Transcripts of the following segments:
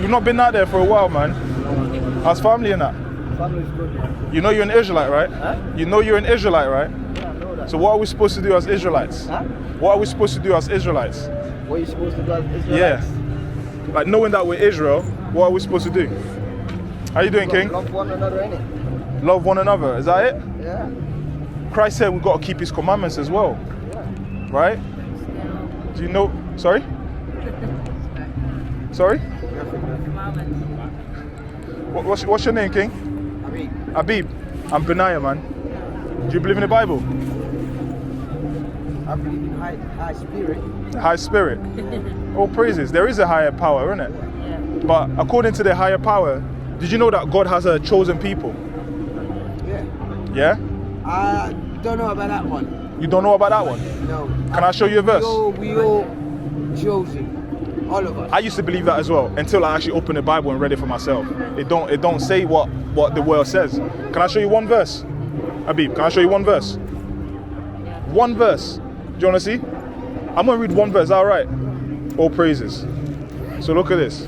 You've not been out there for a while, man. How's family in that? Family's good, man. You know you're an Israelite, right? Huh? You know you're an Israelite, right? Yeah, I know that. So what are we supposed to do as Israelites? Huh? What are we supposed to do as Israelites? What are you supposed to do as Israelites? Yeah. Like knowing that we're Israel, what are we supposed to do? How you doing, King? Love one another, innit? Love one another, is that it? Yeah. Christ said we've got to keep his commandments as well, Yeah. right? Do you know, sorry? Sorry? What's your name, King? Habib. I'm Benaiah, man. Do you believe in the Bible? I believe in high spirit. High spirit. All praises. There is a higher power, isn't it? Yeah. But according to the higher power, did you know that God has a chosen people? Yeah. Yeah? I don't know about that one. You don't know about that one? No. Can I show you a verse? We all chosen. All of us. I used to believe that as well until I actually opened the Bible and read it for myself. It don't say what the word says. Can I show you one verse? Habib, can I show you one verse? One verse. Do you want to see? I'm going to read one verse, all right? All praises. So look at this.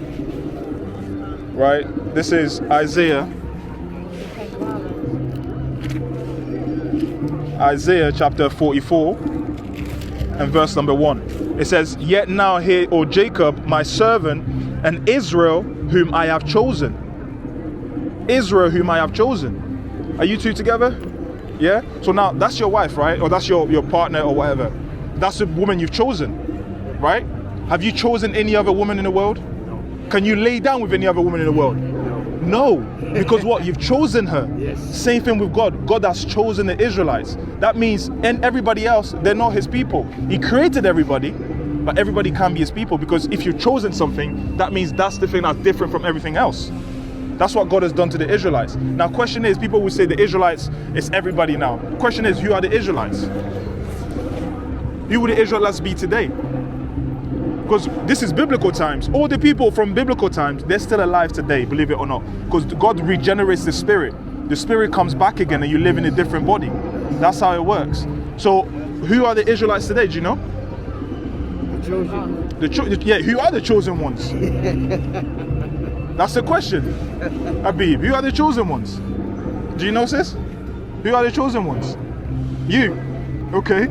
Right? This is Isaiah chapter 44 and verse number 1. It says, "Yet now hear, O Jacob, my servant, and Israel, whom I have chosen." Israel, whom I have chosen. Are you two together? Yeah? So now, that's your wife, right? Or that's your partner or whatever. That's the woman you've chosen, right? Have you chosen any other woman in the world? No. Can you lay down with any other woman in the world? No. Because what? You've chosen her. Yes. Same thing with God. God has chosen the Israelites. That means, and everybody else, they're not his people. He created everybody, but everybody can be his people, because if you've chosen something, that means that's the thing that's different from everything else. That's what God has done to the Israelites. Now, question is, people will say the Israelites is everybody now. Question is, who are the Israelites? Who would the Israelites be today? Because this is biblical times. All the people from biblical times, they're still alive today, believe it or not. Because God regenerates the spirit. The spirit comes back again and you live in a different body. That's how it works. So, who are the Israelites today? Do you know? The chosen. Yeah, who are the chosen ones? That's the question. Habib, who are the chosen ones? Do you know, sis? Who are the chosen ones? You. Okay.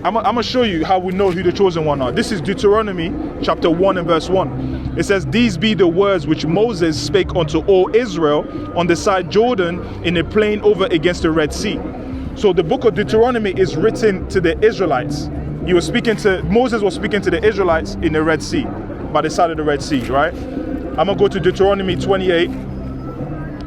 I'm going to show you how we know who the chosen one are. This is Deuteronomy chapter 1 and verse 1. It says, "These be the words which Moses spake unto all Israel on the side Jordan in the plain over against the Red Sea." So the book of Deuteronomy is written to the Israelites. Moses was speaking to the Israelites in the Red Sea, by the side of the Red Sea, right? I'm going to go to Deuteronomy 28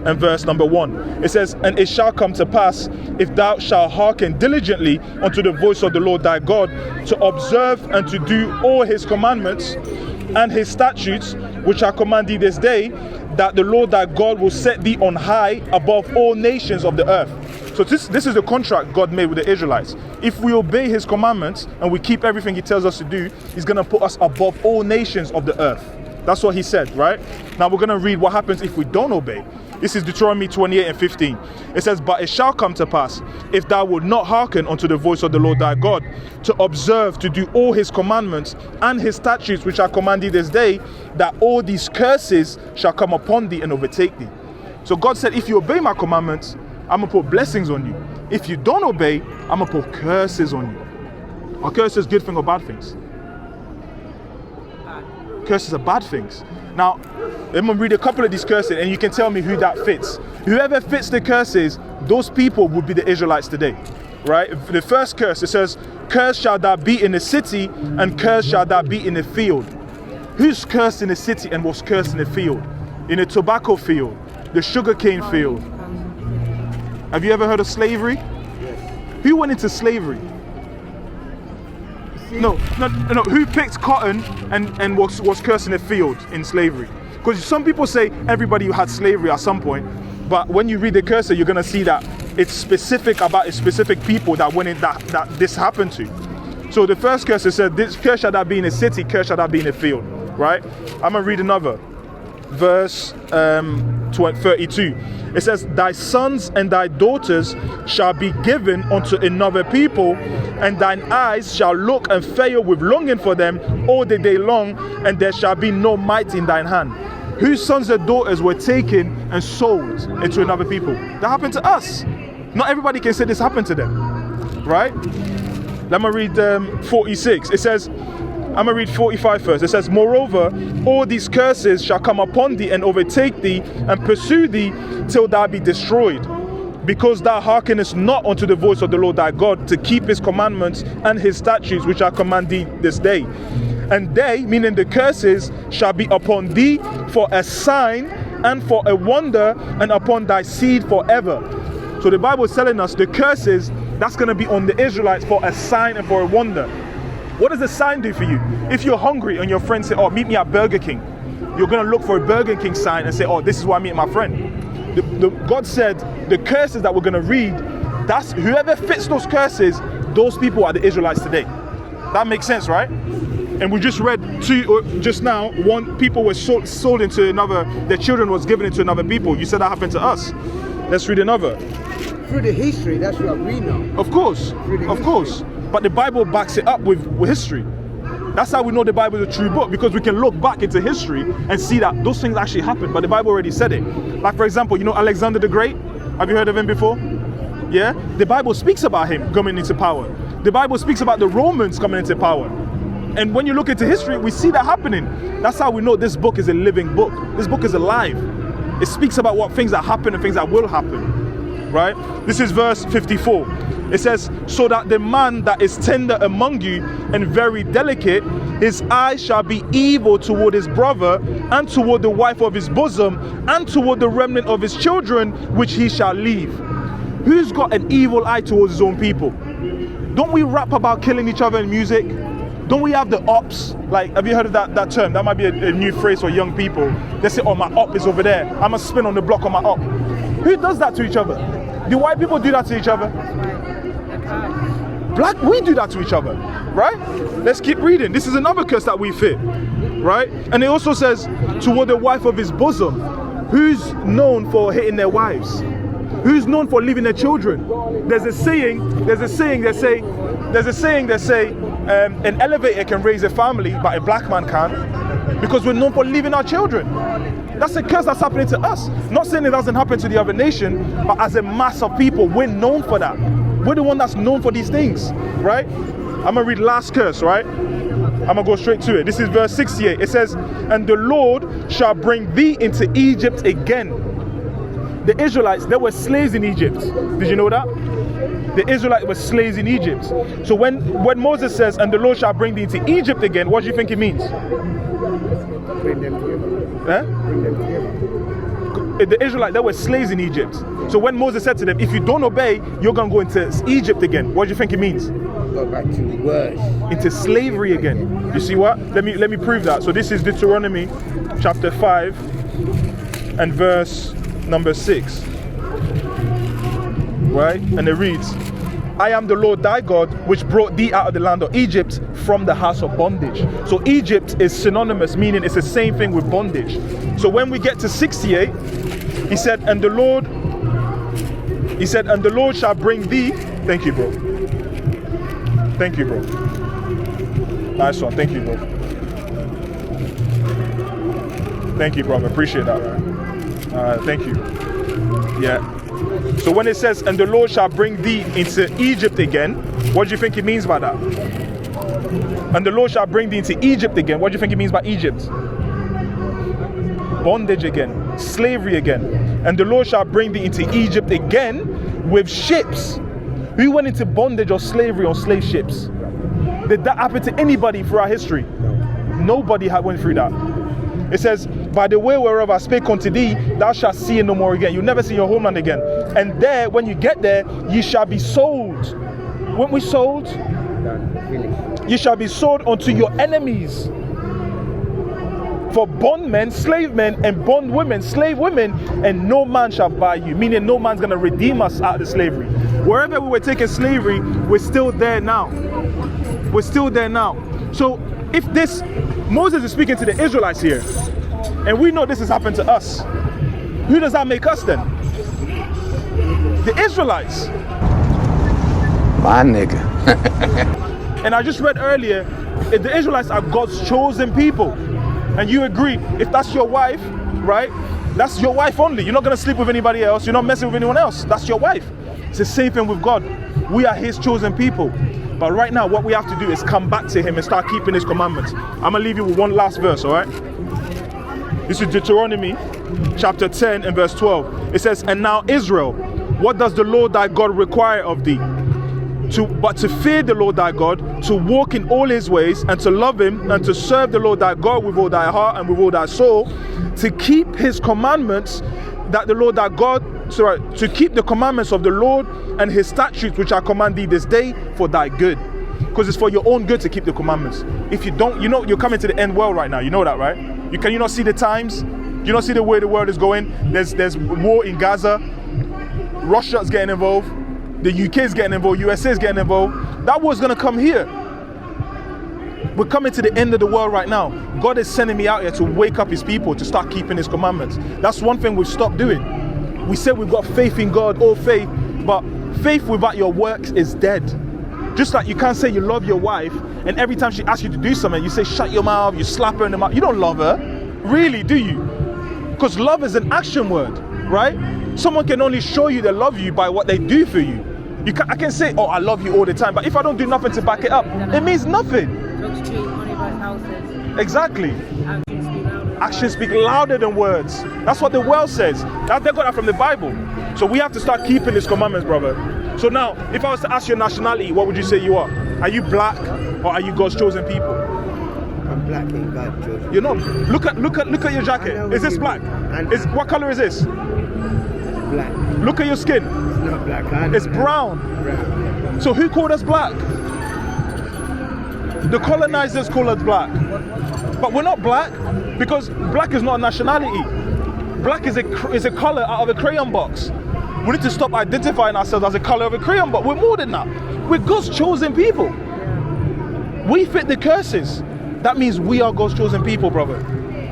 and verse number 1. It says, "And it shall come to pass, if thou shalt hearken diligently unto the voice of the Lord thy God, to observe and to do all his commandments and his statutes, which I command thee this day, that the Lord thy God will set thee on high above all nations of the earth." So this is the contract God made with the Israelites. If we obey his commandments and we keep everything he tells us to do, he's going to put us above all nations of the earth. That's what he said, right? Now we're going to read what happens if we don't obey. This is Deuteronomy 28 and 15. It says, "But it shall come to pass, if thou wilt not hearken unto the voice of the Lord thy God, to observe to do all his commandments and his statutes which I command thee this day, that all these curses shall come upon thee and overtake thee." So God said, if you obey my commandments, I'm going to put blessings on you. If you don't obey, I'm going to put curses on you. Are curses good things or bad things? Curses are bad things. Now, I'm going to read a couple of these curses and you can tell me who that fits. Whoever fits the curses, those people would be the Israelites today, right? The first curse, it says, "Cursed shall thou be in the city, and cursed shall thou be in the field." Who's cursed in the city and was cursed in the field? In the tobacco field, the sugarcane field. Have you ever heard of slavery? Yes. Who went into slavery? No. Who picked cotton and was cursed in the field in slavery? Because some people say everybody who had slavery at some point, but when you read the curse, you're going to see that it's specific about a specific people that went in that this happened to. So the first curse, it said, "This curse shall that be in the city, curse shall that be in the field." Right? I'm going to read another. verse 32. It says, thy sons and thy daughters shall be given unto another people, and thine eyes shall look and fail with longing for them all the day long, and there shall be no might in thine hand. Whose sons and daughters were taken and sold into another people? That happened to us. Not everybody can say this happened to them, right? Let me read 46. It says, I'm going to read 45 first. It says, moreover, all these curses shall come upon thee and overtake thee and pursue thee till thou be destroyed, because thou hearkenest not unto the voice of the Lord thy God to keep his commandments and his statutes which I command thee this day. And they, meaning the curses, shall be upon thee for a sign and for a wonder, and upon thy seed forever. So the Bible is telling us the curses, that's going to be on the Israelites for a sign and for a wonder. What does the sign do for you? If you're hungry and your friends say, oh, meet me at Burger King, you're going to look for a Burger King sign and say, oh, this is where I meet my friend. God said the curses that we're going to read, that's whoever fits those curses, those people are the Israelites today. That makes sense, right? And we just read just now, one people were sold into another, their children was given into another people. You said that happened to us. Let's read another. Through the history, that's what we know. Of course, of course. But the Bible backs it up with history. That's how we know the Bible is a true book, because we can look back into history and see that those things actually happened, but the Bible already said it. Like, for example, you know Alexander the Great? Have you heard of him before? Yeah? The Bible speaks about him coming into power. The Bible speaks about the Romans coming into power. And when you look into history, we see that happening. That's how we know this book is a living book. This book is alive. It speaks about what things that happen and things that will happen. Right? This is verse 54. It says, so that the man that is tender among you and very delicate, his eye shall be evil toward his brother, and toward the wife of his bosom, and toward the remnant of his children, which he shall leave. Who's got an evil eye towards his own people? Don't we rap about killing each other in music? Don't we have the ops? Like, have you heard of that term? That might be a new phrase for young people. They say, oh, my op is over there. I'm a spin on the block on my op. Who does that to each other? Do white people do that to each other? Black, we do that to each other, right? Let's keep reading. This is another curse that we fit, right? And it also says, toward the wife of his bosom. Who's known for hating their wives? Who's known for leaving their children? There's a saying that say, an elevator can raise a family, but a black man can't, because we're known for leaving our children. That's a curse that's happening to us. Not saying it doesn't happen to the other nation, but as a mass of people, we're known for that. We're the one that's known for these things, right? I'm gonna read last curse, right? I'm gonna go straight to it. This is verse 68. It says, and the Lord shall bring thee into Egypt again. The Israelites, they were slaves in Egypt. Did you know that? The Israelites were slaves in Egypt. So when Moses says, and the Lord shall bring thee into Egypt again, what do you think it means? Bring them together. Huh? Bring them together. The Israelites, they were slaves in Egypt. So when Moses said to them, if you don't obey, you're going to go into Egypt again. What do you think it means? Go back to worse. Into slavery again. You see what? Let me prove that. So this is Deuteronomy chapter 5 and verse number 6. Right? And it reads, I am the Lord thy God, which brought thee out of the land of Egypt from the house of bondage. So Egypt is synonymous, meaning it's the same thing with bondage. So when we get to 68, he said, and the Lord shall bring thee. Thank you, bro. Thank you, bro. Nice one. Thank you, bro. Thank you, bro. I appreciate that, man. Thank you. Yeah. So when it says, and the Lord shall bring thee into Egypt again, what do you think it means by that? And the Lord shall bring thee into Egypt again. What do you think it means by Egypt? Bondage again, slavery again. And the Lord shall bring thee into Egypt again with ships. Who went into bondage or slavery on slave ships? Did that happen to anybody throughout history? Nobody went through that. It says, by the way whereof I spake unto thee, thou shalt see it no more again. You'll never see your homeland again. And there, when you get there, ye shall be sold. Weren't we sold? Ye shall be sold unto your enemies. For bondmen, slave men, and bondwomen, slave women, and no man shall buy you. Meaning no man's going to redeem us out of slavery. Wherever we were taking slavery, we're still there now. We're still there now. So if this, Moses is speaking to the Israelites here, and we know this has happened to us. Who does that make us then? The Israelites. My nigga. And I just read earlier, if the Israelites are God's chosen people, and you agree, if that's your wife, right? That's your wife only. You're not going to sleep with anybody else. You're not messing with anyone else. That's your wife. It's the same thing with God. We are his chosen people. But right now, what we have to do is come back to him and start keeping his commandments. I'm going to leave you with one last verse, all right? This is Deuteronomy chapter 10 and verse 12. It says, "And now Israel, what does the Lord thy God require of thee? But to fear the Lord thy God, to walk in all his ways, and to love him, and to serve the Lord thy God with all thy heart and with all thy soul, to keep his commandments, that the Lord thy God, to keep the commandments of the Lord and his statutes which I command thee this day for thy good." Because it's for your own good to keep the commandments. If you don't, you know you're coming to the end world right now. You know that, right? You not see the times? You not see the way the world is going? There's war in Gaza. Russia's getting involved. The UK is getting involved. USA is getting involved. That war's gonna come here. We're coming to the end of the world right now. God is sending me out here to wake up his people, to start keeping his commandments. That's one thing we've stopped doing. We said we've got faith in God, all faith, but faith without your works is dead. Just like you can't say you love your wife, and every time she asks you to do something, you say shut your mouth, you slap her in the mouth. You don't love her. Really, do you? Because love is an action word, right? Someone can only show you they love you by what they do for you. I can say, oh, I love you all the time, but if I don't do nothing to back it up, it means nothing. Exactly. Actions speak louder than words. That's what the world says. They got that from the Bible. So we have to start keeping his commandments, brother. So now, if I was to ask your nationality, what would you say you are? Are you black or are you God's chosen people? I'm black and God's chosen. You're not. Look at your jacket. Is this black? What color is this? Black. Look at your skin. It's not black. It's brown. Brown. So who called us black? The colonizers call us black. But we're not black, because black is not a nationality. Black is a color out of a crayon box. We need to stop identifying ourselves as a color of a crayon box. We're more than that. We're God's chosen people. We fit the curses. That means we are God's chosen people, brother.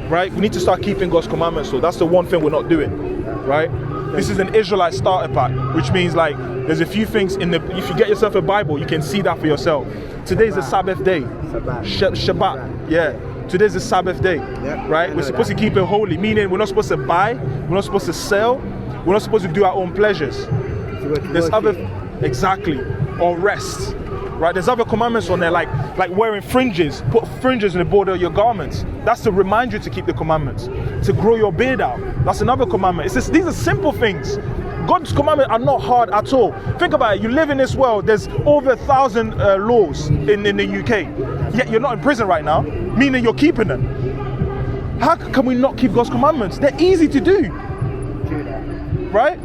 Right? We need to start keeping God's commandments. So that's the one thing we're not doing. Right? This is an Israelite starter pack, which means like there's a few things in the. If you get yourself a Bible, you can see that for yourself. Today's a Sabbath day. Shabbat. Yeah. Today's a Sabbath day. Yep, right? We're supposed to keep it holy, meaning we're not supposed to buy, we're not supposed to sell, we're not supposed to do our own pleasures. There's other, exactly, or rest. Right? There's other commandments on there, like wearing fringes. Put fringes in the border of your garments. That's to remind you to keep the commandments. To grow your beard out. That's another commandment. It's just, these are simple things. God's commandments are not hard at all. Think about it. You live in this world. There's over 1,000 laws in the UK. Yet you're not in prison right now, meaning you're keeping them. How can we not keep God's commandments? They're easy to do. Right?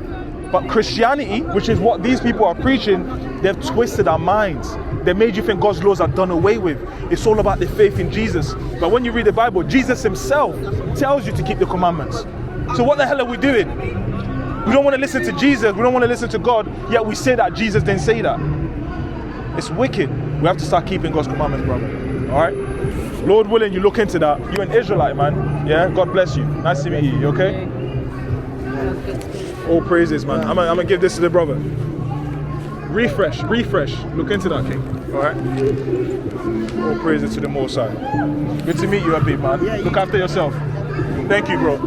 But Christianity, which is what these people are preaching, they've twisted our minds. They made you think God's laws are done away with. It's all about the faith in Jesus. But when you read the Bible, Jesus himself tells you to keep the commandments. So what the hell are we doing? We don't want to listen to Jesus. We don't want to listen to God. Yet we say that Jesus didn't say that. It's wicked. We have to start keeping God's commandments, brother. All right? Lord willing, you look into that. You're an Israelite, man. Yeah? God bless you. Nice to meet you. You okay? All praises, man. I'm gonna give this to the brother. Refresh. Look into that, King. All right? All praises to the Most High. Good to meet you, Habib, man. Look after yourself. Thank you, bro.